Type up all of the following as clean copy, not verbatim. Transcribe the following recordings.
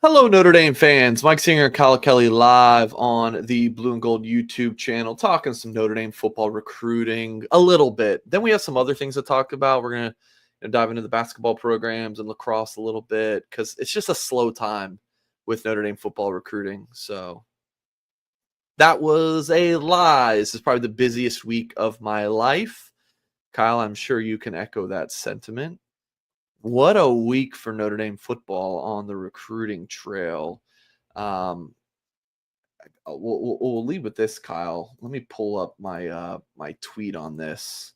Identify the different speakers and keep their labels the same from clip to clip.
Speaker 1: Hello, Notre Dame fans. Mike Singer and Kyle Kelly live on the Blue and Gold YouTube channel, talking some Notre Dame football recruiting a little bit. Then we have some other things to talk about. We're going to dive into the basketball programs and lacrosse a little bit because it's just a slow time with Notre Dame football recruiting. So that was a lie. This is probably the busiest week of my life. Kyle, I'm sure you can echo that sentiment. What a week for Notre Dame football on the recruiting trail. We'll lead with this, Kyle. Let me pull up my tweet on this,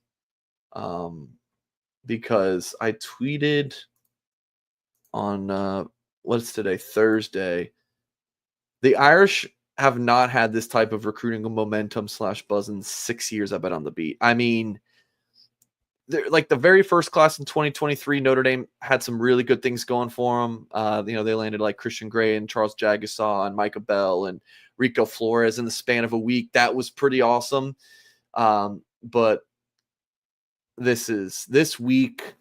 Speaker 1: because I tweeted on what's today, Thursday. The Irish have not had this type of recruiting momentum / buzz in 6 years. I bet on the beat. I mean, like the very first class in 2023, Notre Dame had some really good things going for them. They landed like Christian Gray and Charles Jagasaw and Micah Bell and Rico Flores in the span of a week. That was pretty awesome. But this week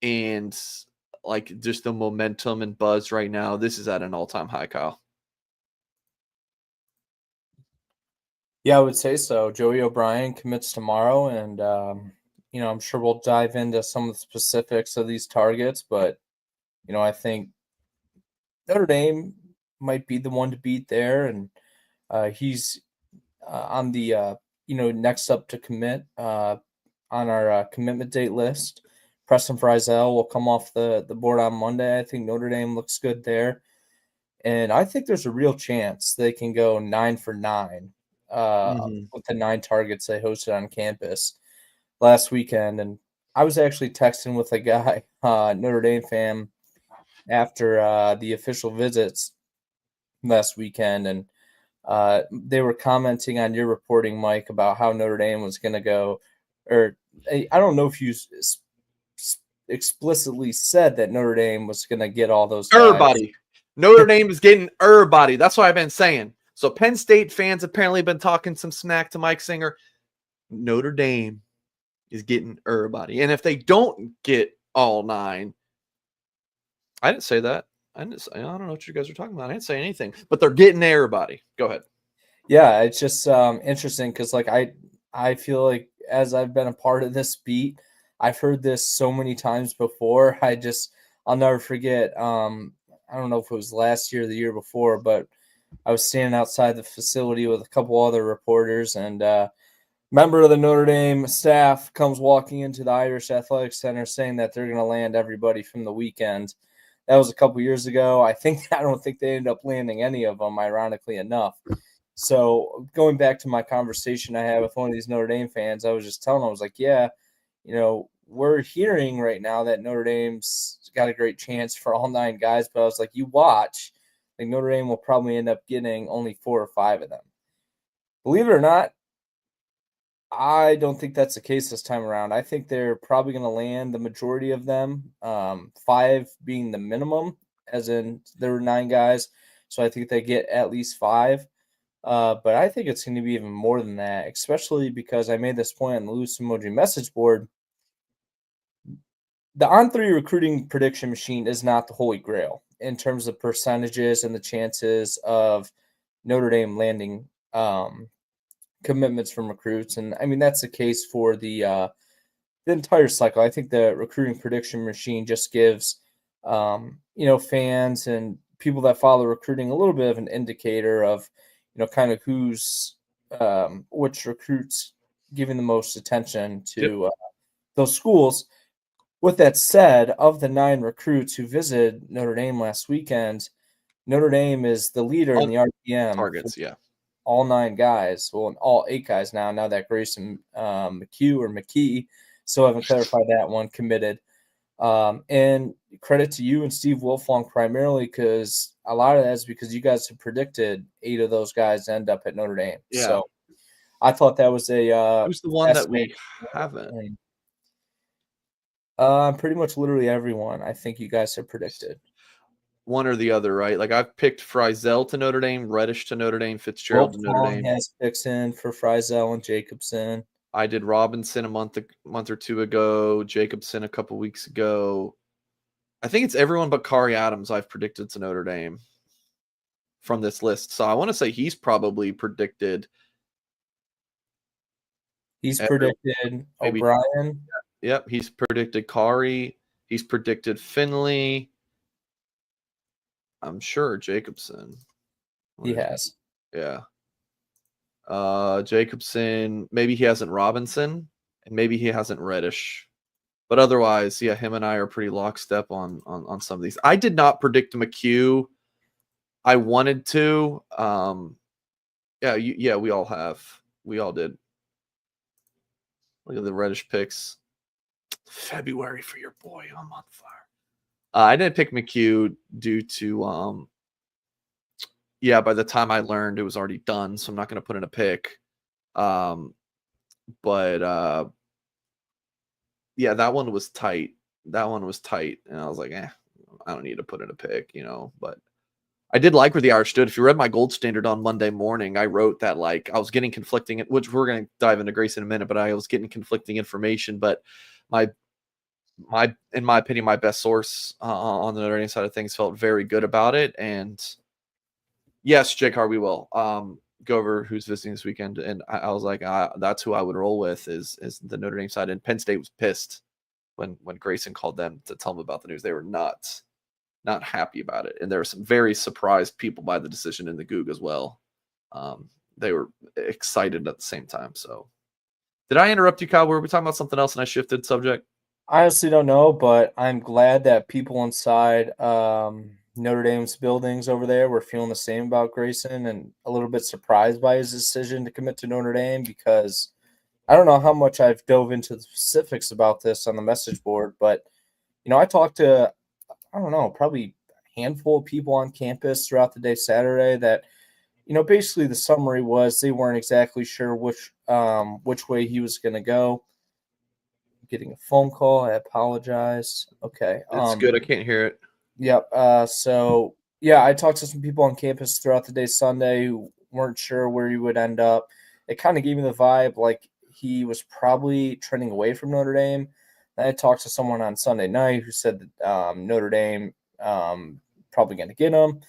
Speaker 1: and like just the momentum and buzz right now, this is at an all-time high, Kyle.
Speaker 2: Yeah, I would say so. Joey O'Brien commits tomorrow, and I'm sure we'll dive into some of the specifics of these targets, but I think Notre Dame might be the one to beat there, and he's on the next up to commit on our commitment date list. Preston Fryzel will come off the board on Monday. I think Notre Dame looks good there, and I think there's a real chance they can go 9 for 9 with the 9 targets they hosted on campus last weekend. And I was actually texting with a guy, Notre Dame fan, after the official visits last weekend, and they were commenting on your reporting, Mike, about how Notre Dame was going to go, or I don't know if you explicitly said that Notre Dame was going to get all those guys.
Speaker 1: Everybody. Notre Dame is getting everybody. That's what I've been saying. So Penn State fans apparently been talking some smack to Mike Singer. Notre Dame is getting everybody. And if they don't get all 9, I didn't say that. I don't know what you guys are talking about. I didn't say anything. But they're getting everybody. Go ahead.
Speaker 2: Yeah, it's just interesting because I feel like as I've been a part of this beat, I've heard this so many times before. I'll never forget. I don't know if it was last year or the year before, but I was standing outside the facility with a couple other reporters, and member of the Notre Dame staff comes walking into the Irish Athletic Center saying that they're going to land everybody from the weekend. That was a couple years ago. I don't think they ended up landing any of them, ironically enough. So going back to my conversation I had with one of these Notre Dame fans, I was just telling them, I was like, yeah, we're hearing right now that Notre Dame's got a great chance for all 9 guys, but I was like, you watch, like Notre Dame will probably end up getting only 4 or 5 of them. Believe it or not, I don't think that's the case this time around. I think they're probably going to land the majority of them, 5 being the minimum, as in there were 9 guys. So I think they get at least 5. But I think it's going to be even more than that, especially because I made this point on the Loose Emoji message board. The On3 recruiting prediction machine is not the holy grail in terms of percentages and the chances of Notre Dame landing commitments from recruits. And I mean, that's the case for the entire cycle. I think the recruiting prediction machine just gives, fans and people that follow recruiting a little bit of an indicator of, kind of which recruits giving the most attention to those schools. With that said, of the 9 recruits who visited Notre Dame last weekend, Notre Dame is the leader in the RPM
Speaker 1: targets. Yeah,
Speaker 2: all 9 guys. Well, all 8 guys now. Now that Grayson McKeogh, still haven't clarified that one, committed. And credit to you and Steve Wilfong primarily, because a lot of that is because you guys have predicted 8 of those guys end up at Notre Dame.
Speaker 1: Yeah.
Speaker 2: So I thought that was
Speaker 1: who's the one that we haven't?
Speaker 2: Pretty much literally everyone I think you guys have predicted.
Speaker 1: One or the other, right? Like I've picked Fryzel to Notre Dame, Reddish to Notre Dame, Fitzgerald to Notre Dame.
Speaker 2: Has picks in for Fryzel and Jacobson.
Speaker 1: I did Robinson a month or 2 ago, Jacobson a couple weeks ago. I think it's everyone but Kari Adams I've predicted to Notre Dame. from this list. So I want to say he's probably predicted.
Speaker 2: He's predicted
Speaker 1: maybe
Speaker 2: O'Brien.
Speaker 1: Yep, he's predicted Kari. He's predicted Finley. I'm sure Jacobson.
Speaker 2: He has.
Speaker 1: Yeah. Jacobson. Maybe he hasn't Robinson, and maybe he hasn't Reddish. But otherwise, yeah, him and I are pretty lockstep on some of these. I did not predict McKeogh. I wanted to. Yeah, we all have. We all did. Look at the Reddish picks. February for your boy. I'm on fire. I didn't pick McKeogh due to by the time I learned it was already done, so I'm not going to put in a pick. But that one was tight. And I was like, I don't need to put in a pick, but I did like where the Irish stood. If you read my gold standard on Monday morning, I wrote that like I was getting conflicting, which we're going to dive into Grace in a minute, but I was getting conflicting information. But in my opinion, my best source on the Notre Dame side of things felt very good about it. And yes, JCar, we will go over who's visiting this weekend. And I was like, that's who I would roll with is the Notre Dame side. And Penn State was pissed when Grayson called them to tell them about the news. They were not happy about it. And there were some very surprised people by the decision in the Goog as well. They were excited at the same time. So did I interrupt you, Kyle? Were we talking about something else and I shifted subject?
Speaker 2: I honestly don't know, but I'm glad that people inside Notre Dame's buildings over there were feeling the same about Grayson and a little bit surprised by his decision to commit to Notre Dame, because I don't know how much I've dove into the specifics about this on the message board, but, I talked to, I don't know, probably a handful of people on campus throughout the day Saturday that, basically the summary was they weren't exactly sure which way he was going to go. Getting a phone call. I apologize. Okay.
Speaker 1: It's good. I can't hear it.
Speaker 2: Yep. I talked to some people on campus throughout the day Sunday who weren't sure where he would end up. It kind of gave me the vibe like he was probably trending away from Notre Dame. Then I talked to someone on Sunday night who said that Notre Dame probably going to get him.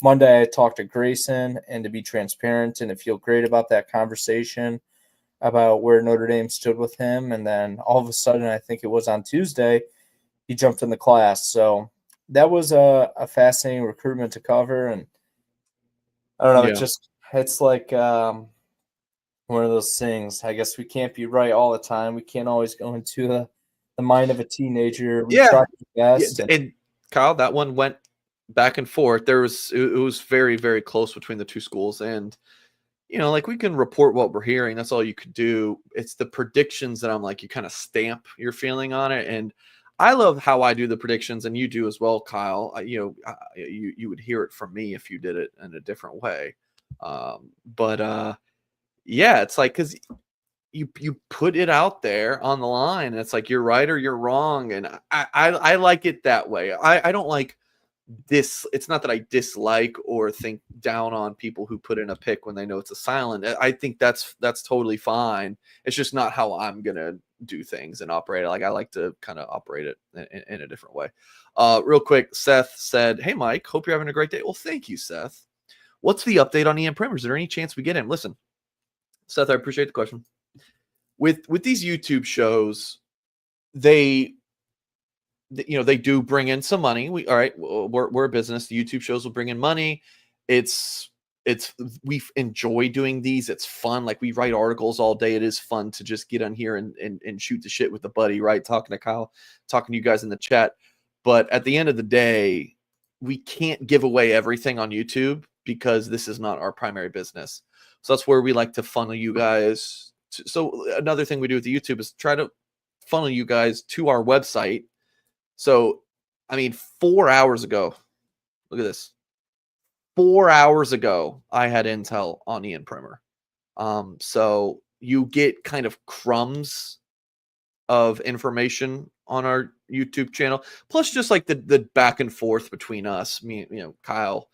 Speaker 2: Monday, I talked to Grayson, and to be transparent and to feel great about that conversation about where Notre Dame stood with him. And then all of a sudden, I think it was on Tuesday, he jumped in the class. So that was a fascinating recruitment to cover. And I don't know, it's like one of those things. I guess we can't be right all the time. We can't always go into the mind of a teenager. We try our best.
Speaker 1: And Kyle, that one went back and forth. It was very, very close between the two schools. And like we can report what we're hearing. That's all you could do. It's the predictions that I'm like, you kind of stamp your feeling on it. And I love how I do the predictions, and you do as well, Kyle. You would hear it from me if you did it in a different way. It's like, because you put it out there on the line, and it's like you're right or you're wrong. And I like it that way. I don't like this. It's not that I dislike or think down on people who put in a pick when they know it's a silent. I think that's totally fine. It's just not how I'm gonna do things and operate. Like I like to kind of operate it in a different way. Real quick, Seth said, "Hey Mike, hope you're having a great day." Well, thank you, Seth. What's the update on Ian Primer? Is there any chance we get him? Listen, Seth, I appreciate the question. With these YouTube shows, they do bring in some money. We're a business. The YouTube shows will bring in money. We enjoy doing these. It's fun. Like we write articles all day. It is fun to just get on here and shoot the shit with the buddy, right? Talking to Kyle, talking to you guys in the chat. But at the end of the day, we can't give away everything on YouTube because this is not our primary business. So that's where we like to funnel you guys. So another thing we do with the YouTube is try to funnel you guys to our website. So, 4 hours ago, look at this. 4 hours ago, I had intel on Ian Primer. So you get kind of crumbs of information on our YouTube channel, plus just like the back and forth between us, me, Kyle.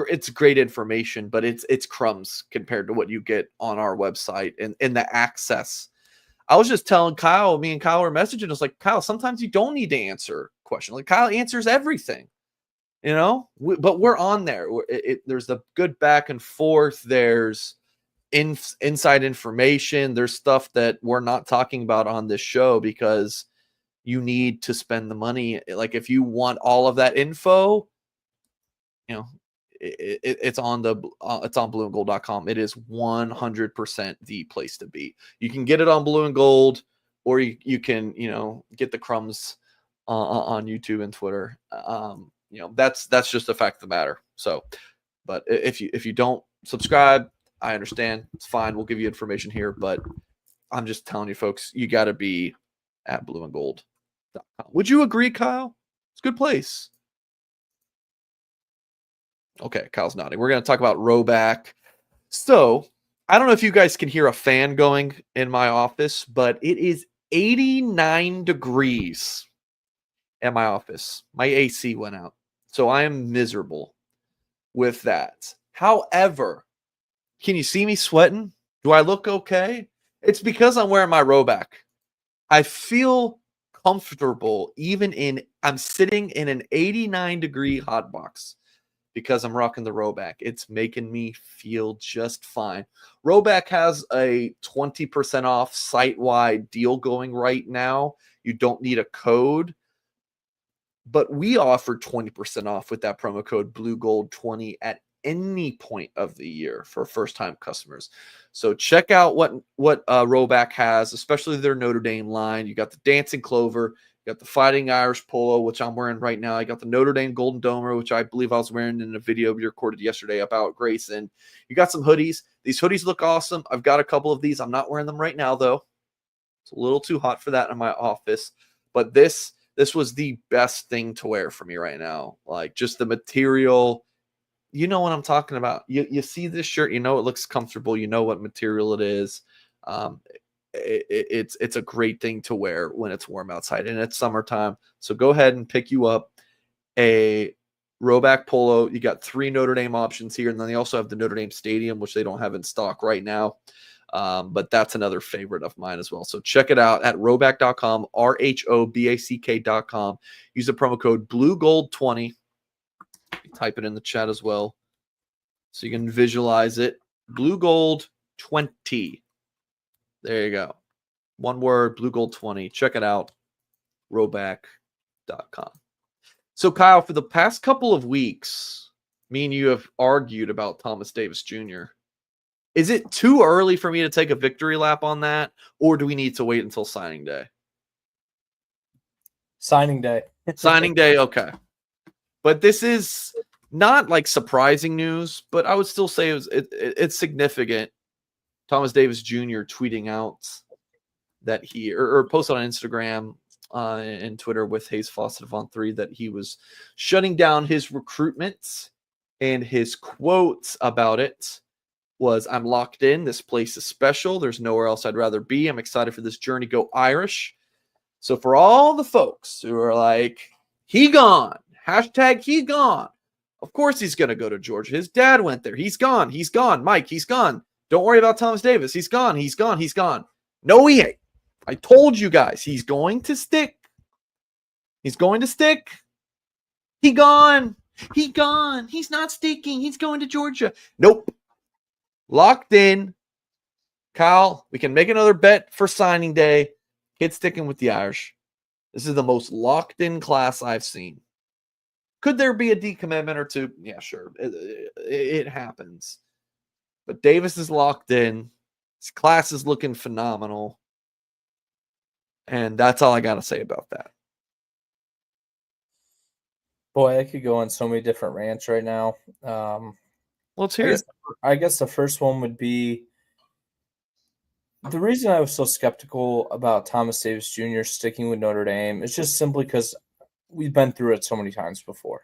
Speaker 1: It's great information, but it's crumbs compared to what you get on our website and the access. I was just telling Kyle, me and Kyle were messaging. It's like, Kyle, sometimes you don't need to answer questions. Like Kyle answers everything. but we're on there. There's a good back and forth. There's inside information. There's stuff that we're not talking about on this show because you need to spend the money. Like if you want all of that info, it's on blueandgold.com. It is 100% the place to be. You can get it on Blue and Gold, or you can get the crumbs on YouTube and Twitter. That's just the fact of the matter. So, but if you don't subscribe, I understand. It's fine. We'll give you information here, but I'm just telling you, folks, you got to be at blueandgold.com. Would you agree, Kyle? It's a good place. Okay, Kyle's nodding. We're going to talk about Roback. So, I don't know if you guys can hear a fan going in my office, but it is 89 degrees at my office. My AC went out. So, I am miserable with that. However, can you see me sweating? Do I look okay? It's because I'm wearing my Roback. I feel comfortable I'm sitting in an 89-degree hot box because I'm rocking the Roback. It's making me feel just fine. Roback has a 20% off site-wide deal going right now. You don't need a code, but we offer 20% off with that promo code BlueGold20 at any point of the year for first-time customers. So check out what Roback has, especially their Notre Dame line. You got the Dancing Clover, you got the Fighting Irish Polo, which I'm wearing right now. I got the Notre Dame Golden Domer, which I believe I was wearing in a video we recorded yesterday about Grayson. You got some hoodies. These hoodies look awesome. I've got a couple of these. I'm not wearing them right now, though. It's a little too hot for that in my office. But this was the best thing to wear for me right now. Like, just the material. You know what I'm talking about. You see this shirt, it looks comfortable. You know what material it is. It's a great thing to wear when it's warm outside, and it's summertime. So go ahead and pick you up a Roback polo. You got 3 Notre Dame options here, and then they also have the Notre Dame Stadium, which they don't have in stock right now. But that's another favorite of mine as well. So check it out at roback.com, RHOBACK.com. Use the promo code BlueGold20. Type it in the chat as well so you can visualize it. BlueGold20. There you go. One word, BlueGold20. Check it out. Roback.com. So, Kyle, for the past couple of weeks, me and you have argued about Thomas Davis Jr. Is it too early for me to take a victory lap on that, or do we need to wait until signing day?
Speaker 2: Signing day.
Speaker 1: Signing day, okay. But this is not like surprising news, but I would still say it's significant. Thomas Davis Jr. tweeting out that he or posted on Instagram and Twitter with Hayes Fawcett on 3 that he was shutting down his recruitment, and his quotes about it was, "I'm locked in. This place is special. There's nowhere else I'd rather be. I'm excited for this journey. Go Irish." So for all the folks who are like, he gone, hashtag he gone. Of course he's going to go to Georgia. His dad went there. He's gone. He's gone. Mike, he's gone. Don't worry about Thomas Davis. He's gone. He's gone. He's gone. No, he ain't. I told you guys, he's going to stick. He's going to stick. He gone. He gone. He's not sticking. He's going to Georgia. Nope. Locked in. Kyle, we can make another bet for signing day. Kid sticking with the Irish. This is the most locked in class I've seen. Could there be a decommitment or two? Yeah, sure. It happens. But Davis is locked in. His class is looking phenomenal. And that's all I got to say about that.
Speaker 2: Boy, I could go on so many different rants right now.
Speaker 1: Let's hear it.
Speaker 2: I guess the first one would be, the reason I was so skeptical about Thomas Davis Jr. sticking with Notre Dame is just simply because we've been through it so many times before.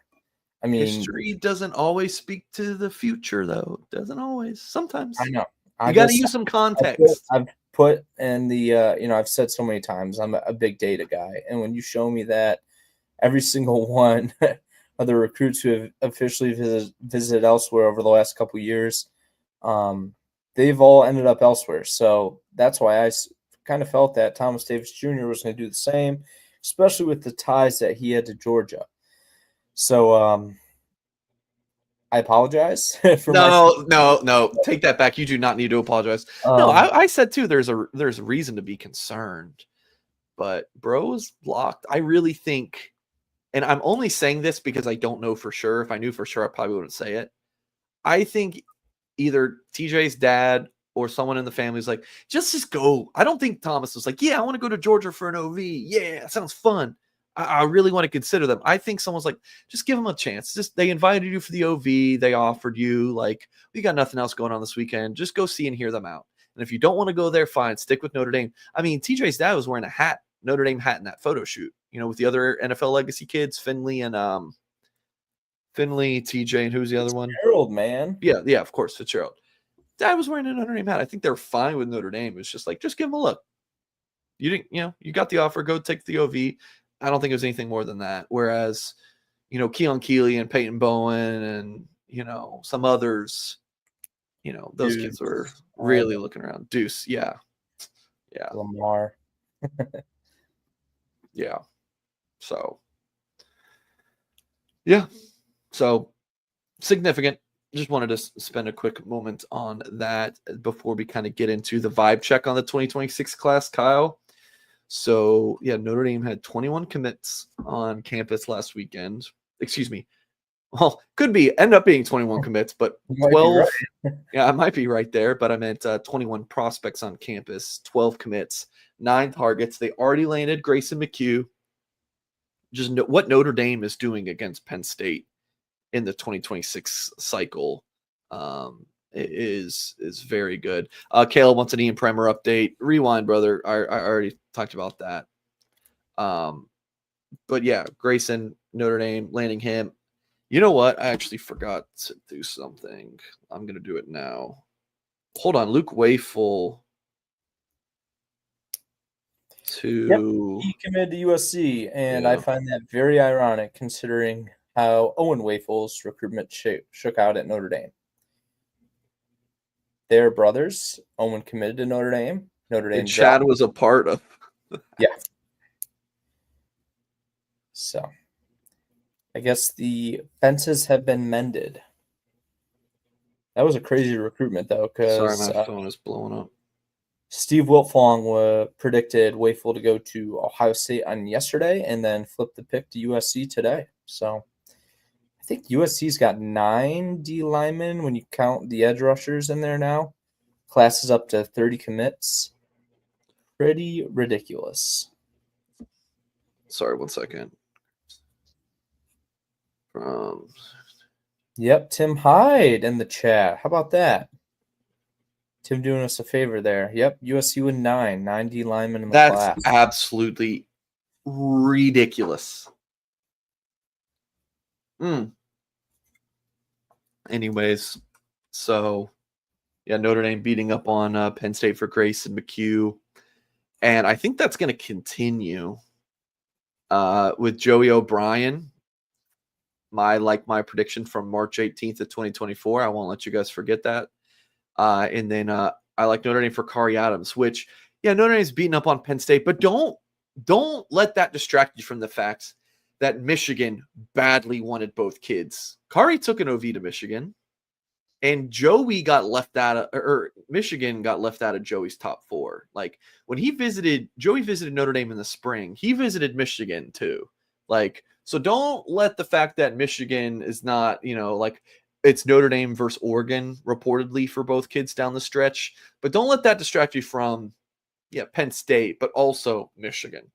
Speaker 2: I mean,
Speaker 1: history doesn't always speak to the future, though. It doesn't always. Sometimes.
Speaker 2: I know.
Speaker 1: You got to use some context.
Speaker 2: I've put in the, I've said so many times, I'm a big data guy. And when you show me that every single one of the recruits who have officially visited elsewhere over the last couple of years, they've all ended up elsewhere. So that's why I kind of felt that Thomas Davis Jr. was going to do the same, especially with the ties that he had to Georgia. So I apologize for my
Speaker 1: No. Take that back. You do not need to apologize. No, I said too. There's a reason to be concerned, but bro is blocked. I really think, and I'm only saying this because I don't know for sure. If I knew for sure, I probably wouldn't say it. I think either TJ's dad or someone in the family is like, just go. I don't think Thomas was like, yeah, I want to go to Georgia for an OV. Yeah, sounds fun. I really want to consider them. I think someone's like, just give them a chance. Just they invited you for the OV. They offered you like, we got nothing else going on this weekend. Just go see and hear them out. And if you don't want to go there, fine. Stick with Notre Dame. I mean, TJ's dad was wearing a hat, Notre Dame hat in that photo shoot. With the other NFL legacy kids, Finley, TJ, and who's the other one?
Speaker 2: Fitzgerald, man.
Speaker 1: Yeah, of course, Fitzgerald. Dad was wearing a Notre Dame hat. I think they're fine with Notre Dame. It's just like, just give them a look. You didn't, you got the offer. Go take the OV. I don't think it was anything more than that. Whereas, Keon Keeley and Peyton Bowen and, some others, those
Speaker 2: Deuce.
Speaker 1: kids were really looking around. Deuce, yeah.
Speaker 2: Lamar.
Speaker 1: Yeah. So, yeah. So, significant. Just wanted to spend a quick moment on that before we kind of get into the vibe check on the 2026 class, Kyle. So, yeah, Notre Dame had 21 commits on campus last weekend. Excuse me. Well, end up being 21 commits, but 12. Yeah, I might be right there, but I meant 21 prospects on campus, 12 commits, 9 targets. They already landed Grayson McKeogh. Just what Notre Dame is doing against Penn State in the 2026 cycle is very good. Caleb wants an Ian Primer update. Rewind, brother. I already talked about that. But yeah, Grayson, Notre Dame, landing him. You know what? I actually forgot to do something. I'm going to do it now. Hold on. Luke Wayful
Speaker 2: He committed to USC, and I find that very ironic considering how Owen Wayful's recruitment shook out at Notre Dame. They're brothers. Owen committed to Notre Dame. Notre Dame.
Speaker 1: And Chad was a part of.
Speaker 2: Yeah. So, I guess the fences have been mended. That was a crazy recruitment, though, because
Speaker 1: sorry, my phone is blowing up.
Speaker 2: Steve Wiltfong predicted Wayful to go to Ohio State on yesterday and then flip the pick to USC today. So I think USC's got 9 D linemen when you count the edge rushers in there now. Class is up to 30 commits. Pretty ridiculous.
Speaker 1: Sorry, 1 second.
Speaker 2: Yep, Tim Hyde in the chat. How about that? Tim doing us a favor there. Yep, USC with 9 D linemen in the class.
Speaker 1: That's absolutely ridiculous. Anyways, so yeah, Notre Dame beating up on Penn State for Grayson McKeogh. And I think that's going to continue with Joey O'Brien. My prediction from March 18th of 2024. I won't let you guys forget that. And then I like Notre Dame for Kari Adams, which, yeah, Notre Dame's beating up on Penn State, but don't let that distract you from the fact that Michigan badly wanted both kids. Kari took an OV to Michigan, and Joey got left out of, Michigan got left out of Joey's top 4. Like when Joey visited Notre Dame in the spring, he visited Michigan too. Like, so don't let the fact that Michigan is not, like it's Notre Dame versus Oregon reportedly for both kids down the stretch, but don't let that distract you from, Penn State, but also Michigan.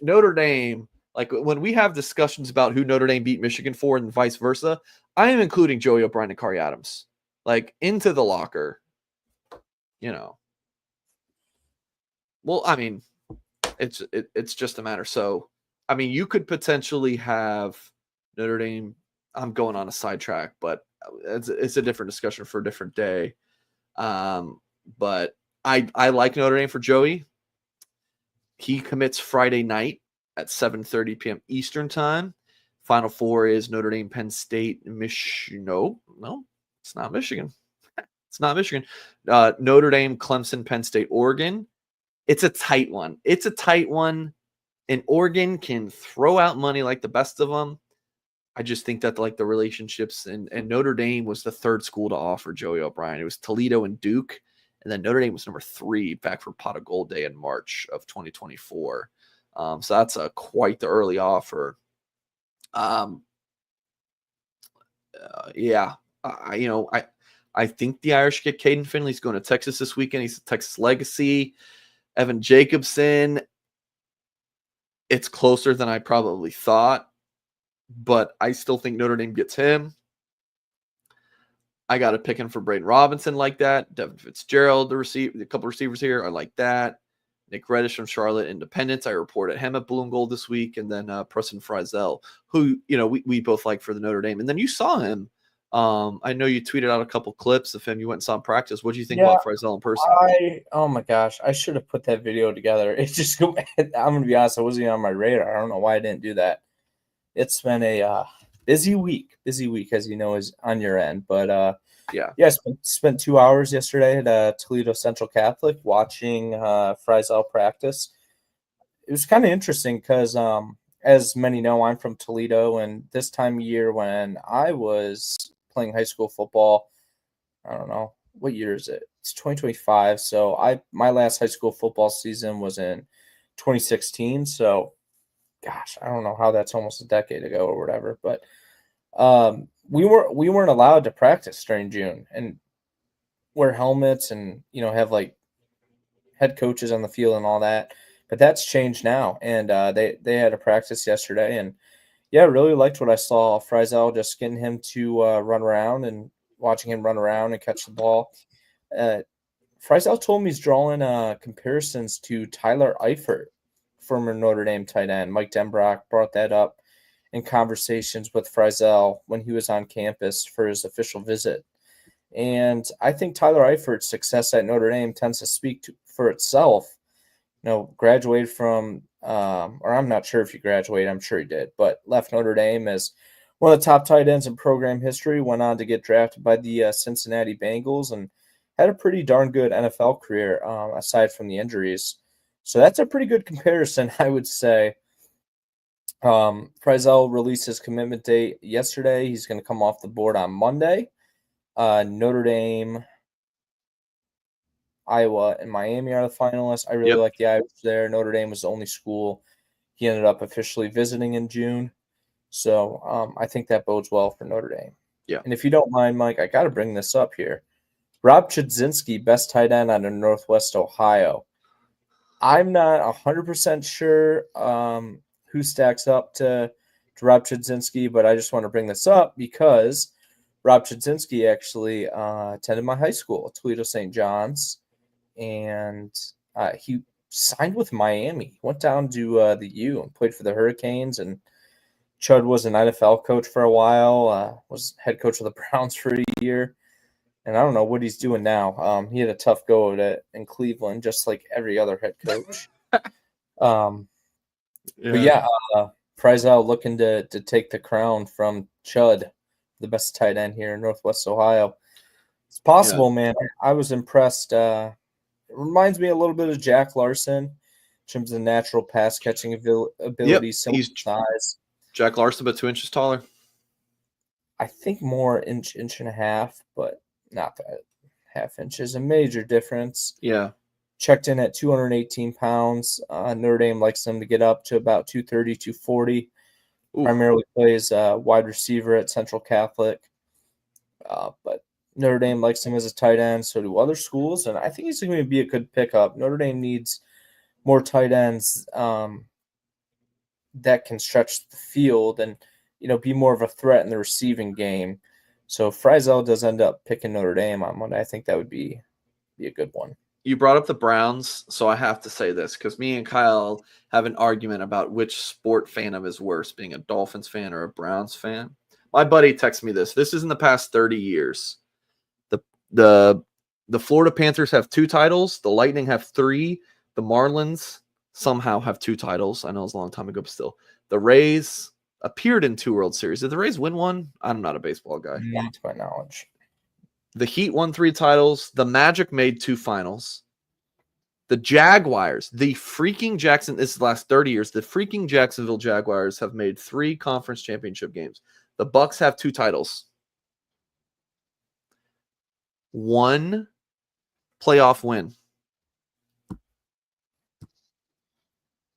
Speaker 1: Notre Dame, like when we have discussions about who Notre Dame beat Michigan for and vice versa, I am including Joey O'Brien and Kari Adams, like into the locker, Well, I mean, it's just a matter. So, I mean, you could potentially have Notre Dame. I'm going on a sidetrack, but it's a different discussion for a different day. But I like Notre Dame for Joey. He commits Friday night at 7:30 p.m. Eastern time. Final 4 is Notre Dame, Penn State, No, it's not Michigan. It's not Michigan. Notre Dame, Clemson, Penn State, Oregon. It's a tight one. And Oregon can throw out money like the best of them. I just think that like the relationships and Notre Dame was the third school to offer Joey O'Brien. It was Toledo and Duke, and then Notre Dame was number 3 back for Pot of Gold Day in March of 2024. So that's quite the early offer. Yeah, I think the Irish get Caden Finley. He's going to Texas this weekend. He's a Texas legacy. Evan Jacobson. It's closer than I probably thought, but I still think Notre Dame gets him. I got to pick him for Braden Robinson like that. Devin Fitzgerald, a couple receivers here. I like that. Nick Reddish from Charlotte Independence. I reported him at Blue and Gold this week. And then Preston Fryzel, who, we both like for the Notre Dame. And then you saw him. I know you tweeted out a couple clips of him. You went and saw him practice. What do you think about Fryzel in person?
Speaker 2: Oh my gosh, I should have put that video together. It's just, I'm going to be honest, it wasn't even on my radar. I don't know why I didn't do that. It's been a busy week, as you know, is on your end. But yeah, spent 2 hours yesterday at Toledo Central Catholic watching Fryzel practice. It was kind of interesting because, as many know, I'm from Toledo, and this time of year when I was playing high school football, I don't know, what year is it? It's 2025. So my last high school football season was in 2016. So, gosh, I don't know how that's almost a decade ago or whatever, but we weren't allowed to practice during June and wear helmets and have like head coaches on the field and all that. But that's changed now, and they had a practice yesterday, and yeah, really liked what I saw. Fryzel, just getting him to run around and watching him run around and catch the ball. Fryzel told me he's drawing comparisons to Tyler Eifert, former Notre Dame tight end. Mike Denbrock brought that up in conversations with Fryzel when he was on campus for his official visit. And I think Tyler Eifert's success at Notre Dame tends to speak for itself. Graduated from, or I'm not sure if he graduated, I'm sure he did, but left Notre Dame as one of the top tight ends in program history, went on to get drafted by the Cincinnati Bengals and had a pretty darn good NFL career aside from the injuries. So that's a pretty good comparison, I would say. Fryzel released his commitment date yesterday. He's going to come off the board on Monday. Notre Dame, Iowa, and Miami are the finalists. I really like the Irish there. Notre Dame was the only school he ended up officially visiting in June. So I think that bodes well for Notre Dame.
Speaker 1: Yeah.
Speaker 2: And if you don't mind, Mike, I got to bring this up here. Rob Chudzinski, best tight end out of Northwest Ohio. I'm not 100% sure who stacks up to Rob Chudzinski, but I just want to bring this up because Rob Chudzinski actually attended my high school, Toledo St. John's, and he signed with Miami. Went down to the U and played for the Hurricanes, and Chud was an NFL coach for a while, was head coach of the Browns for a year, and I don't know what he's doing now. He had a tough go at it in Cleveland, just like every other head coach. But yeah, Fryzel looking to take the crown from Chud, the best tight end here in Northwest Ohio. It's possible, man. I was impressed. It reminds me a little bit of Jack Larson in terms of natural pass catching ability, similar size.
Speaker 1: Jack Larson, but 2 inches taller.
Speaker 2: I think more inch and a half, but not that half inch is a major difference.
Speaker 1: Yeah.
Speaker 2: Checked in at 218 pounds. Notre Dame likes him to get up to about 230, 240. Ooh. Primarily plays wide receiver at Central Catholic. But Notre Dame likes him as a tight end, so do other schools, and I think he's going to be a good pickup. Notre Dame needs more tight ends that can stretch the field and be more of a threat in the receiving game. So if Fryzel does end up picking Notre Dame on Monday, I think that would be a good one.
Speaker 1: You brought up the Browns, so I have to say this because me and Kyle have an argument about which sport fandom is worse, being a Dolphins fan or a Browns fan. My buddy texted me this. This is in the past 30 years. The Florida Panthers have 2 titles. The Lightning have 3. The Marlins somehow have 2 titles. I know it's a long time ago, but still. The Rays appeared in 2 World Series. Did the Rays win one? I'm not a baseball guy.
Speaker 2: Not to my knowledge.
Speaker 1: The Heat won 3 titles. The Magic made 2 finals. The Jaguars, this is the last 30 years, the freaking Jacksonville Jaguars have made 3 conference championship games. The Bucks have 2 titles. 1 playoff win.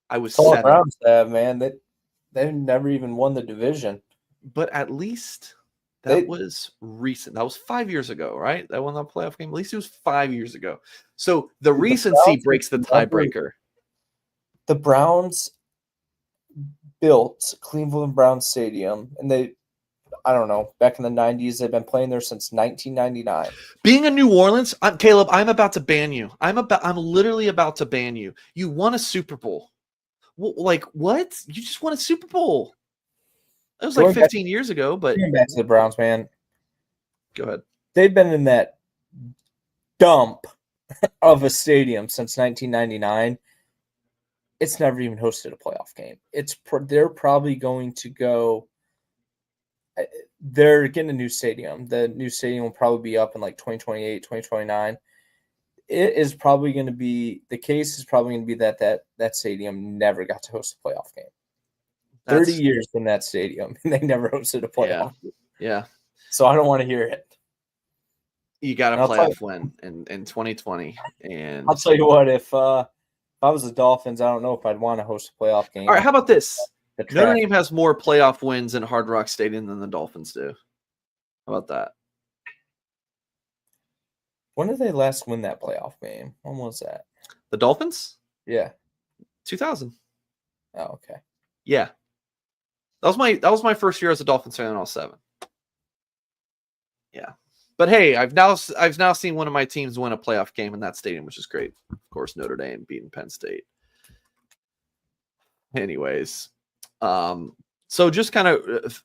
Speaker 1: I was
Speaker 2: That's all
Speaker 1: 7.
Speaker 2: Browns have, man. They've never even won the division.
Speaker 1: But at least that was recent. That was 5 years ago, right? That won the playoff game. At least it was 5 years ago. So the recency breaks the tiebreaker.
Speaker 2: The Browns built Cleveland Browns Stadium, and I don't know, back in the 90s, they've been playing there since 1999.
Speaker 1: Being in New Orleans, Caleb, I'm about to ban you. I'm literally about to ban you. You won a Super Bowl. Like, what? You just won a Super Bowl. It was like 15 years ago, but
Speaker 2: going back to the Browns, man.
Speaker 1: Go ahead.
Speaker 2: They've been in that dump of a stadium since 1999. It's never even hosted a playoff game. They're probably going to go. They're getting a new stadium. The new stadium will probably be up in like 2028, 2029. It is probably going to be the case. Is probably going to be that stadium never got to host a playoff game. 30 years in that stadium, and they never hosted a playoff.
Speaker 1: Yeah.
Speaker 2: So I don't want to hear it.
Speaker 1: You got a playoff win in 2020, and
Speaker 2: I'll tell you what. If I was the Dolphins, I don't know if I'd want to host a playoff game.
Speaker 1: All right, how about this? Notre Dame has more playoff wins in Hard Rock Stadium than the Dolphins do. How about that?
Speaker 2: When did they last win that playoff game? When was that?
Speaker 1: The Dolphins?
Speaker 2: Yeah.
Speaker 1: 2000.
Speaker 2: Oh, okay.
Speaker 1: Yeah. That was my first year as a Dolphins fan in 07. Yeah. But hey, I've now seen one of my teams win a playoff game in that stadium, which is great. Of course, Notre Dame beating Penn State. Anyways, so just kind of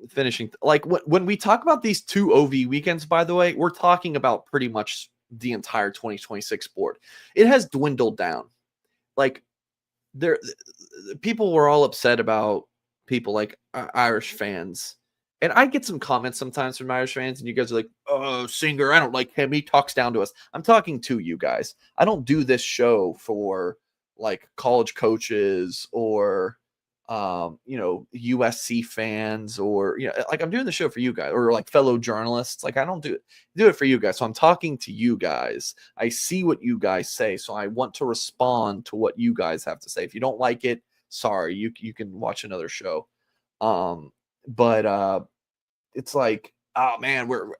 Speaker 1: finishing, like when we talk about these 2 OV weekends, by the way, we're talking about pretty much the entire 2026 board. It has dwindled down. Like people were all upset about people like Irish fans. And I get some comments sometimes from Irish fans, and you guys are like, "Oh, Singer, I don't like him. He talks down to us." I'm talking to you guys. I don't do this show for like college coaches or USC fans, or like I'm doing the show for you guys, or like fellow journalists. Like I don't do it for you guys. So I'm talking to you guys. I see what you guys say, so I want to respond to what you guys have to say. If you don't like it, sorry, you can watch another show. But it's like, oh man, we're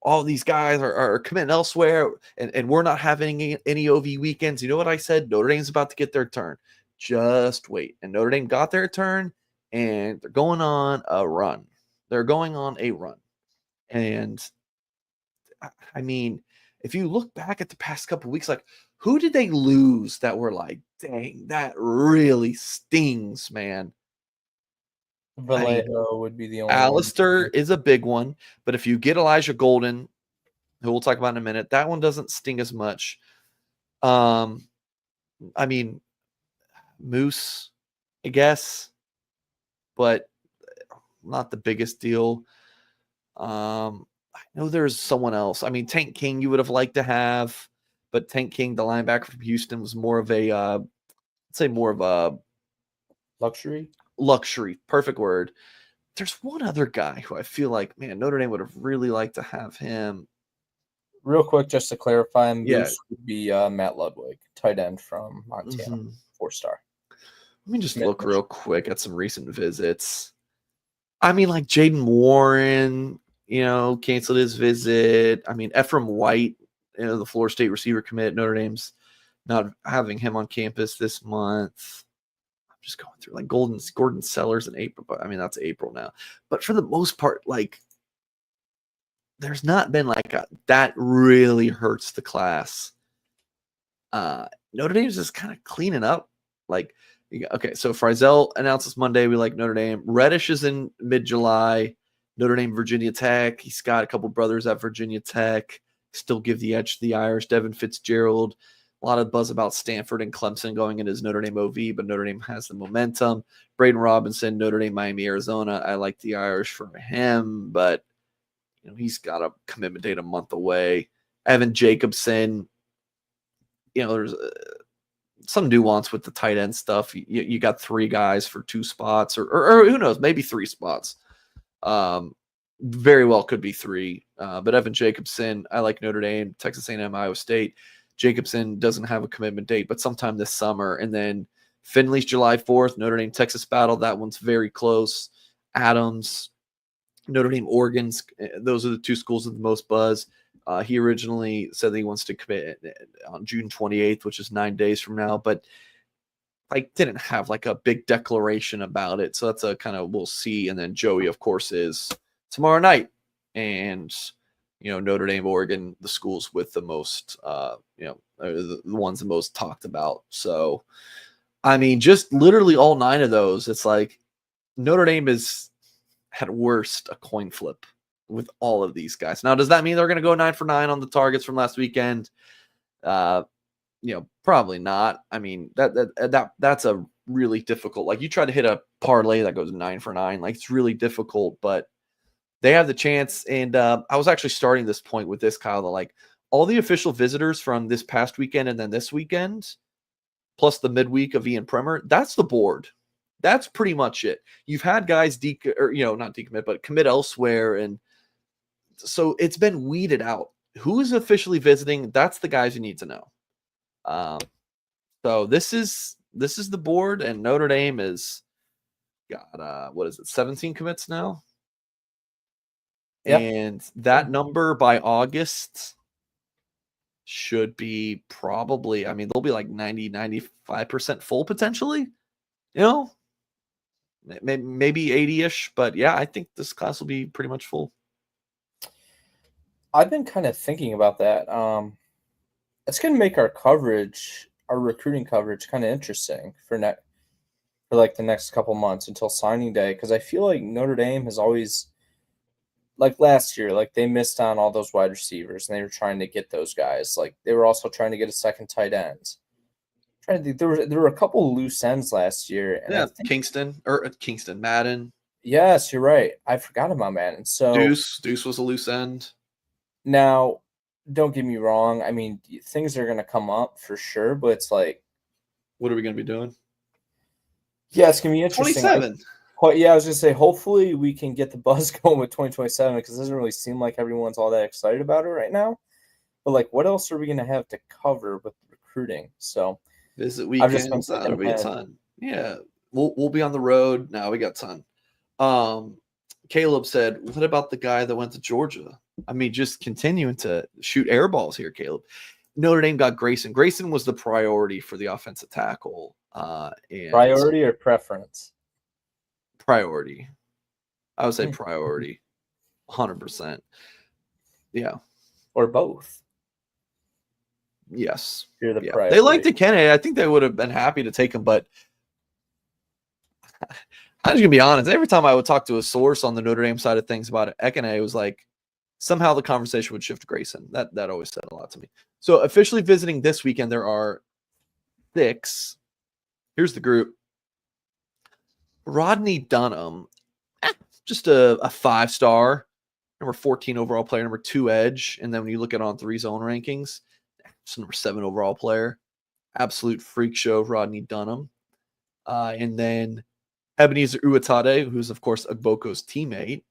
Speaker 1: all these guys are committing elsewhere, and we're not having any OV weekends. You know what I said? Notre Dame's about to get their turn. Just wait. And Notre Dame got their turn, and they're going on a run. And I mean, if you look back at the past couple of weeks, like who did they lose that were like, dang, that really stings, man?
Speaker 2: Vallejo would be the only
Speaker 1: Alistair
Speaker 2: one.
Speaker 1: is a big one, but if you get Elijah Golden, who we'll talk about in a minute, that one doesn't sting as much. I mean, Moose, I guess, but not the biggest deal. I know there's someone else. I mean, Tank King you would have liked to have, but Tank King, the linebacker from Houston, was more of a, I'd say more of a luxury. Perfect word. There's one other guy who I feel like, man, Notre Dame would have really liked to have him.
Speaker 2: Real quick, just to clarify, Moose would be Matt Ludwig, tight end from Montana, 4-star.
Speaker 1: Let me just look real quick at some recent visits. I mean, like Jaden Warren, canceled his visit. I mean, Ephraim White, the Florida State receiver commit, Notre Dame's not having him on campus this month. Just going through like Gordon Sellers in April, but I mean that's April now. But for the most part, like there's not been like that really hurts the class. Notre Dame's just kind of cleaning up. Like, okay, so Fryzel announces Monday we like Notre Dame. Reddish is in mid-July. Notre Dame, Virginia Tech. He's got a couple brothers at Virginia Tech. Still give the edge to the Irish. Devin Fitzgerald. A lot of buzz about Stanford and Clemson going in as Notre Dame OV, but Notre Dame has the momentum. Braden Robinson, Notre Dame, Miami, Arizona. I like the Irish for him, but he's got a commitment date a month away. Evan Jacobson, there's some nuance with the tight end stuff. You got 3 guys for 2 spots, or who knows, maybe 3 spots. Very well could be 3. But Evan Jacobson, I like Notre Dame, Texas A&M, Iowa State. Jacobson doesn't have a commitment date, but sometime this summer. And then Finley's July 4th, Notre Dame, Texas battle. That one's very close. Adams, Notre Dame, Oregon's. Those are the 2 schools with the most buzz. He originally said that he wants to commit on June 28th, which is 9 days from now, but didn't have a big declaration about it. So that's a kind of, we'll see. And then Joey, of course, is tomorrow night. And, Notre Dame, Oregon, the schools with the most, the ones the most talked about. So, I mean, just literally all 9 of those, it's like Notre Dame is at worst a coin flip with all of these guys. Now, does that mean they're going to go 9 for 9 on the targets from last weekend? Probably not. I mean, that's a really difficult. You try to hit a parlay that goes 9 for 9. It's really difficult, but they have the chance. And I was actually starting this point with this, Kyle, that all the official visitors from this past weekend and then this weekend, plus the midweek of Ian Premer, that's the board. That's pretty much it. You've had guys not decommit, but commit elsewhere. And so it's been weeded out. Who is officially visiting? That's the guys you need to know. So this is the board, and Notre Dame is got 17 commits now? Yep. And that number by August should be probably, they'll be 90, 95% full potentially, maybe 80-ish, but yeah, I think this class will be pretty much full.
Speaker 2: I've been kind of thinking about that. It's going to make our recruiting coverage kind of interesting for the next couple months until signing day, because I feel like Notre Dame has always, last year, they missed on all those wide receivers, and they were trying to get those guys. They were also trying to get a second tight end. Trying to think, there were a couple loose ends last year. And
Speaker 1: yeah, Kingston, Madden.
Speaker 2: Yes, you're right. I forgot about Madden. So
Speaker 1: Deuce was a loose end.
Speaker 2: Now, don't get me wrong. Things are going to come up for sure, but it's
Speaker 1: what are we going to be doing?
Speaker 2: Yeah, it's going to be interesting.
Speaker 1: 27.
Speaker 2: Yeah, I was going to say, hopefully we can get the buzz going with 2027, because it doesn't really seem like everyone's all that excited about it right now. But what else are we going to have to cover with recruiting? So
Speaker 1: visit weekends, that'll be a ton. Yeah, we'll be on the road. Now we got a ton. Caleb said, what about the guy that went to Georgia? Just continuing to shoot air balls here, Caleb. Notre Dame got Grayson. Grayson was the priority for the offensive tackle.
Speaker 2: Priority or preference?
Speaker 1: Priority. I would say priority. 100%. Yeah.
Speaker 2: Or both.
Speaker 1: Yes.
Speaker 2: You're the priority.
Speaker 1: They liked Ekene. I think they would have been happy to take him, but I'm just going to be honest. Every time I would talk to a source on the Notre Dame side of things about it, Ekene, it was somehow the conversation would shift to Grayson. That always said a lot to me. So officially visiting this weekend, there are 6. Here's the group. Rodney Dunham, just a 5-star, number 14 overall player, number 2 edge. And then when you look at On3 zone rankings, it's number 7 overall player. Absolute freak show, Rodney Dunham. And then Ebenezer Uatade, who's, of course, Agboko's teammate.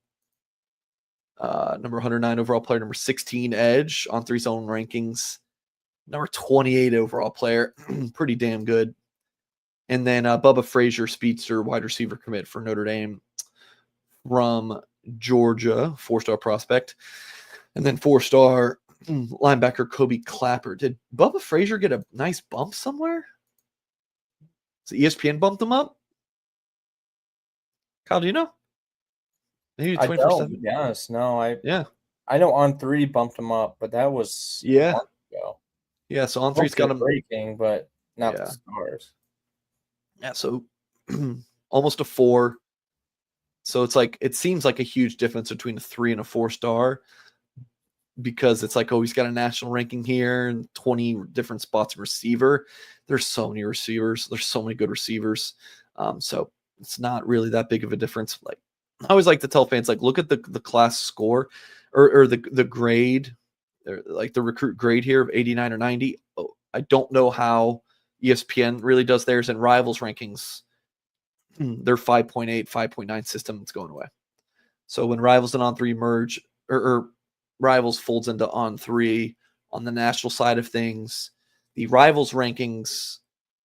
Speaker 1: Number 109 overall player, number 16 edge, On3 zone rankings. Number 28 overall player, pretty damn good. And then Bubba Frazier, speedster, wide receiver commit for Notre Dame from Georgia, 4-star prospect. And then 4-star linebacker Kobe Clapper. Did Bubba Frazier get a nice bump somewhere? Has ESPN bumped him up? Kyle, do you know? Maybe 24/7.
Speaker 2: I don't, to be honest. No, I know On3 bumped him up, but that was a month ago.
Speaker 1: Yeah, so On3's got him
Speaker 2: breaking, but not the stars.
Speaker 1: Yeah, so almost a 4. So it's it seems like a huge difference between a 3 and a 4-star, because it's he's got a national ranking here and 20 different spots in receiver. There's so many receivers. There's so many good receivers. So it's not really that big of a difference. I always like to tell fans, look at the class score or the grade, or the recruit grade here of 89 or 90. Oh, I don't know how ESPN really does theirs, and Rivals rankings. Their 5.8, 5.9 system is going away. So when Rivals and On3 merge, or Rivals folds into On3 on the national side of things, the Rivals rankings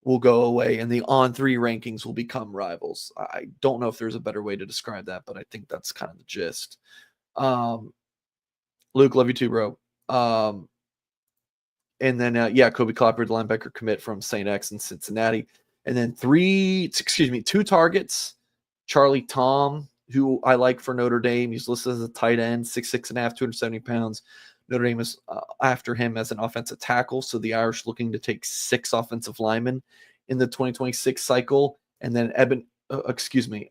Speaker 1: will go away and the On3 rankings will become Rivals. I don't know if there's a better way to describe that, but I think that's kind of the gist. Luke, love you too, bro. And then, Kobe Clapper, the linebacker commit from St. X in Cincinnati. And then two targets. Charlie Tom, who I like for Notre Dame. He's listed as a tight end, 6'6.5", 270 pounds. Notre Dame is after him as an offensive tackle. So the Irish looking to take 6 offensive linemen in the 2026 cycle. And then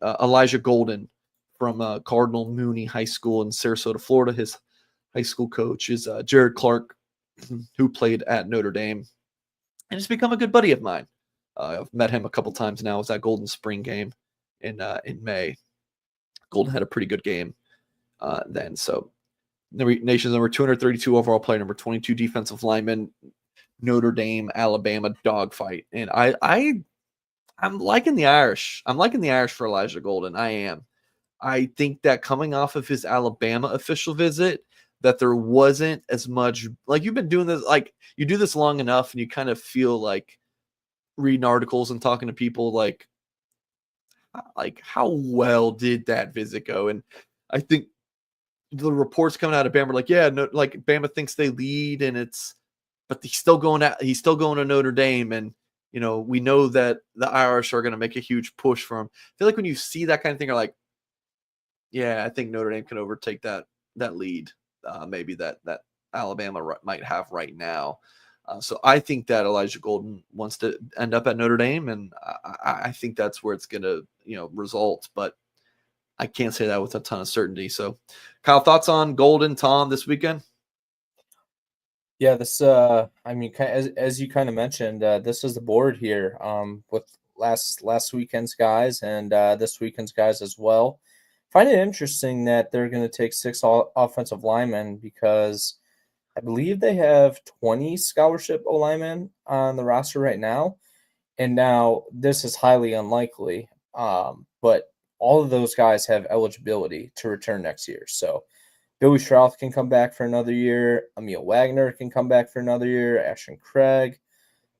Speaker 1: Elijah Golden from Cardinal Mooney High School in Sarasota, Florida. His high school coach is Jared Clark, who played at Notre Dame and has become a good buddy of mine. I've met him a couple times now. It was that Golden Spring game in May. Golden had a pretty good game then. So nation's number 232 overall player, number 22 defensive lineman, Notre Dame, Alabama dogfight. And I'm liking the Irish. I'm liking the Irish for Elijah Golden. I am. I think that coming off of his Alabama official visit, that there wasn't as much, like, you've been doing this, like, you do this long enough and you kind of feel like reading articles and talking to people like how well did that visit go? And I think the reports coming out of Bama are like, Bama thinks they lead but he's still going to Notre Dame. And, we know that the Irish are going to make a huge push for him. I feel like when you see that kind of thing, you're like, yeah, I think Notre Dame can overtake that lead. Maybe that Alabama might have right now. So I think that Elijah Golden wants to end up at Notre Dame, and I think that's where it's going to, result. But I can't say that with a ton of certainty. So, Kyle, thoughts on Golden, Tom, this weekend?
Speaker 2: Yeah, this as you kind of mentioned, this is the board here with last weekend's guys and this weekend's guys as well. Find it interesting that they're going to take 6 offensive linemen because I believe they have 20 scholarship O-linemen on the roster right now. And now this is highly unlikely, but all of those guys have eligibility to return next year. So Billy Strouth can come back for another year. Emil Wagner can come back for another year. Ashton Craig.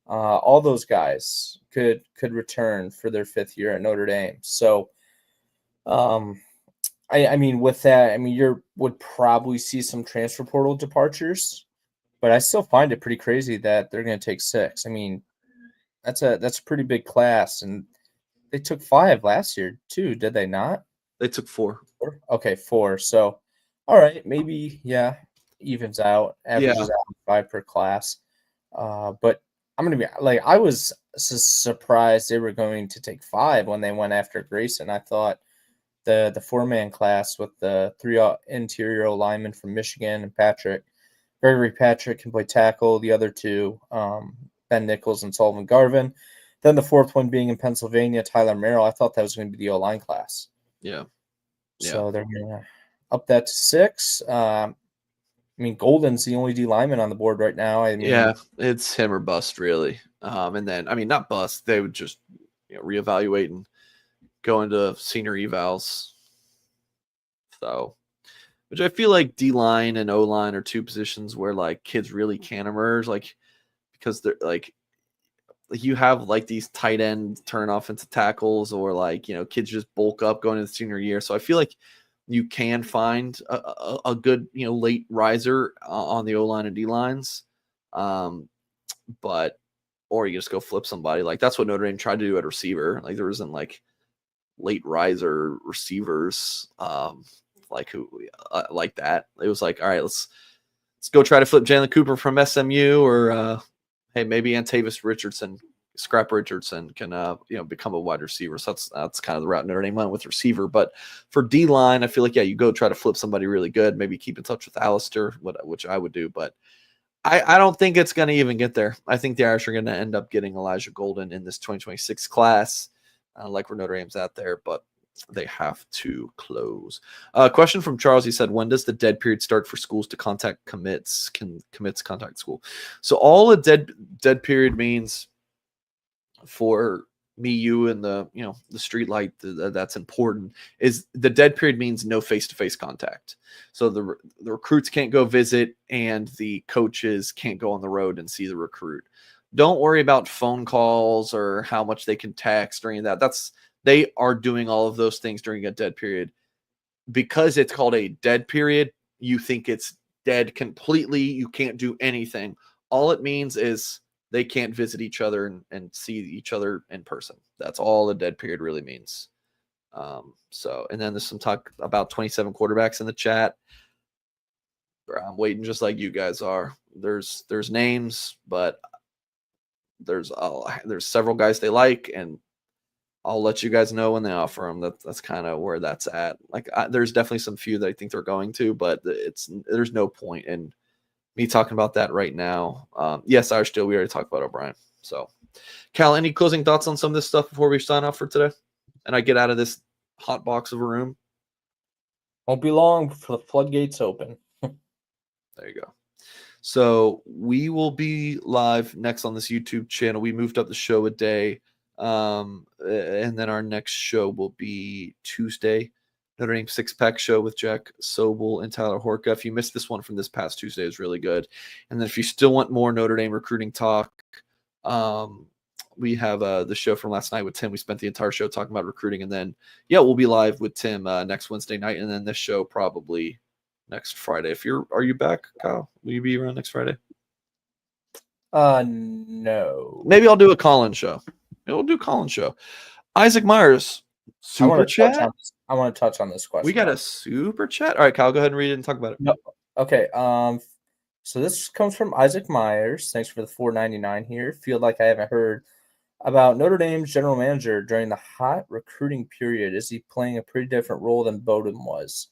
Speaker 2: All those guys could return for their 5th year at Notre Dame. So, I mean, with that, you would probably see some transfer portal departures, but I still find it pretty crazy that they're going to take 6. I mean, that's a pretty big class, and they took 5 last year too, did they not?
Speaker 1: They took 4.
Speaker 2: Okay, 4. So, all right, maybe evens out, averages out 5 per class. But I'm gonna be like, I was surprised they were going to take 5 when they went after Grayson. I thought the 4-man class with the 3 interior linemen from Michigan and Gregory Patrick can play tackle. The other 2, Ben Nichols and Sullivan Garvin. Then the 4th one being in Pennsylvania, Tyler Merrill. I thought that was going to be the O-line class.
Speaker 1: Yeah.
Speaker 2: So they're going to up that to 6. Golden's the only D lineman on the board right now.
Speaker 1: It's him or bust, really. And then, not bust. They would just reevaluate and go into senior evals. So, which I feel like D-line and O-line are 2 positions where, like, kids really can emerge, like, because they're, like you have, like, these tight end turn offensive tackles, or, like, kids just bulk up going into the senior year. So I feel like you can find a good, late riser on the O-line and D-lines. But, or you just go flip somebody. Like, that's what Notre Dame tried to do at receiver. Like, there isn't, like, late riser receivers like that. It was like, all right, let's go try to flip Jalen Cooper from SMU, or hey, maybe Scrap Richardson can become a wide receiver. So that's kind of the route Notre Dame went with receiver. But for D-line, I feel like you go try to flip somebody really good, maybe keep in touch with Alistair, which I would do, but I don't think it's going to even get there. I think the Irish are going to end up getting Elijah Golden in this 2026 class, like where Notre Dame's at there, but they have to close. Question from Charles. He said, when does the dead period start for schools to contact commits? Can commits contact school? So all a dead period means for me, you, and the street light that's important is the dead period means no face-to-face contact. So the recruits can't go visit and the coaches can't go on the road and see the recruit. Don't worry about phone calls or how much they can text or any of that. They are doing all of those things during a dead period. Because it's called a dead period, you think it's dead completely. You can't do anything. All it means is they can't visit each other and see each other in person. That's all a dead period really means. And then there's some talk about 27 quarterbacks in the chat. I'm waiting just like you guys are. There's names, but there's several guys they like, and I'll let you guys know when they offer them. That's kind of where that's at. Like, there's definitely some few that I think they're going to, but there's no point in me talking about that right now. Yes, Irish Steel, we already talked about O'Brien. So, Cal, any closing thoughts on some of this stuff before we sign off for today? And I get out of this hot box of a room?
Speaker 2: Won't be long before the floodgates open.
Speaker 1: There you go. So we will be live next on this YouTube channel. We moved up the show a day. And then our next show will be Tuesday, Notre Dame Six-Pack Show with Jack Sobel and Tyler Horka. If you missed this one from this past Tuesday, it's really good. And then if you still want more Notre Dame recruiting talk, we have the show from last night with Tim. We spent the entire show talking about recruiting. And then, we'll be live with Tim next Wednesday night. And then this show probably next Friday. Are you back, Kyle? Will you be around next Friday?
Speaker 2: No.
Speaker 1: Maybe I'll do a call-in show. We'll do call-in show. Isaac Myers, super chat.
Speaker 2: I want to touch on this question.
Speaker 1: We got a super chat. All right, Kyle, go ahead and read it and talk about it.
Speaker 2: No. Okay. So this comes from Isaac Myers. Thanks for the $4.99 here. Feel like I haven't heard about Notre Dame's general manager during the hot recruiting period. Is he playing a pretty different role than Bowden was?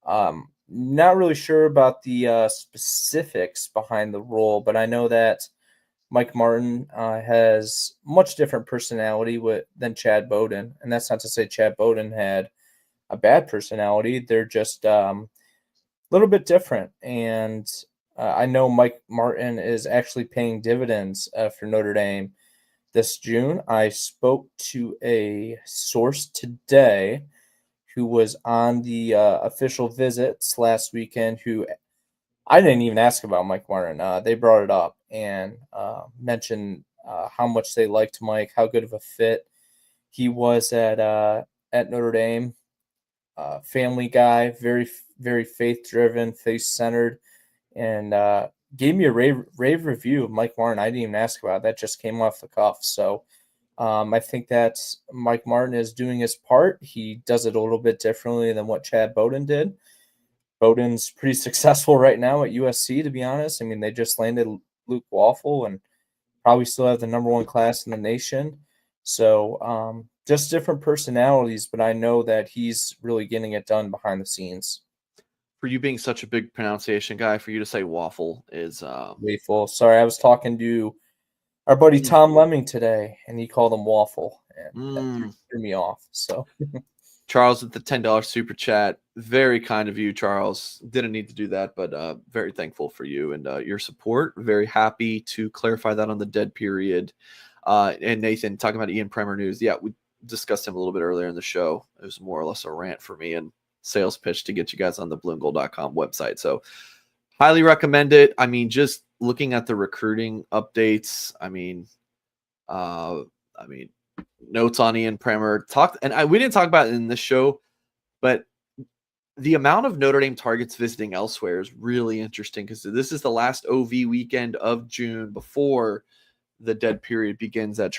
Speaker 2: Not really sure about the specifics behind the role, but I know that Mike Martin has much different personality than Chad Bowden. And that's not to say Chad Bowden had a bad personality. They're just a little bit different. And I know Mike Martin is actually paying dividends for Notre Dame this June. I spoke to a source today who was on the official visits last weekend, who I didn't even ask about Mike Martin. They brought it up and mentioned how much they liked Mike, how good of a fit he was at Notre Dame. Family guy, very, very faith-driven, faith-centered, and gave me a rave review of Mike Martin. I didn't even ask about it. That just came off the cuff. So I think that Mike Martin is doing his part. He does it a little bit differently than what Chad Bowden did. Bowden's pretty successful right now at USC, to be honest. I mean, they just landed Luke Waffle and probably still have the number one class in the nation. So just different personalities, but I know that he's really getting it done behind the scenes.
Speaker 1: For you being such a big pronunciation guy, for you to say waffle is
Speaker 2: Waffle. Sorry, I was talking to our buddy Tom Lemming today, and he called him Waffle, and that threw me off. So
Speaker 1: Charles with the $10 super chat. Very kind of you, Charles. Didn't need to do that, but very thankful for you and your support. Very happy to clarify that on the dead period. And Nathan, talking about Ian Primer news. Yeah, we discussed him a little bit earlier in the show. It was more or less a rant for me and sales pitch to get you guys on the blueandgold.com website. So highly recommend it. I mean, just looking at the recruiting updates, I mean, notes on Ian Primer we didn't talk about it in this show, but the amount of Notre Dame targets visiting elsewhere is really interesting because this is the last OV weekend of June before the dead period begins that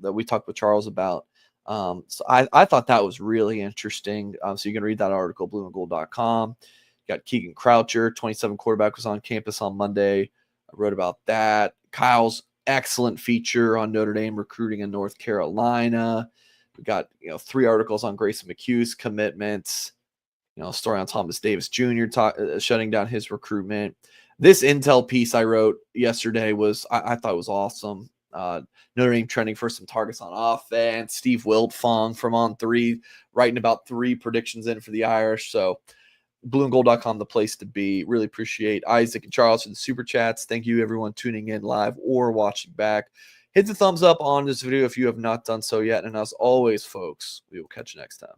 Speaker 1: we talked with Charles about. So I thought that was really interesting. So you can read that article, blueandgold.com. You got Keegan Croucher, 27 quarterback, was on campus on Monday. I wrote about that. Kyle's excellent feature on Notre Dame recruiting in North Carolina. We got 3 articles on Grayson McKeogh's commitments. Story on Thomas Davis Jr. Shutting down his recruitment. This intel piece I wrote yesterday was I thought was awesome. Notre Dame trending for some targets on offense. Steve Wildfong from On3 writing about 3 predictions in for the Irish. So blueandgold.com, the place to be. Really appreciate Isaac and Charles for the super chats. Thank you, everyone tuning in live or watching back. hit the thumbs up on this video if you have not done so yet. And as always, folks, we will catch you next time.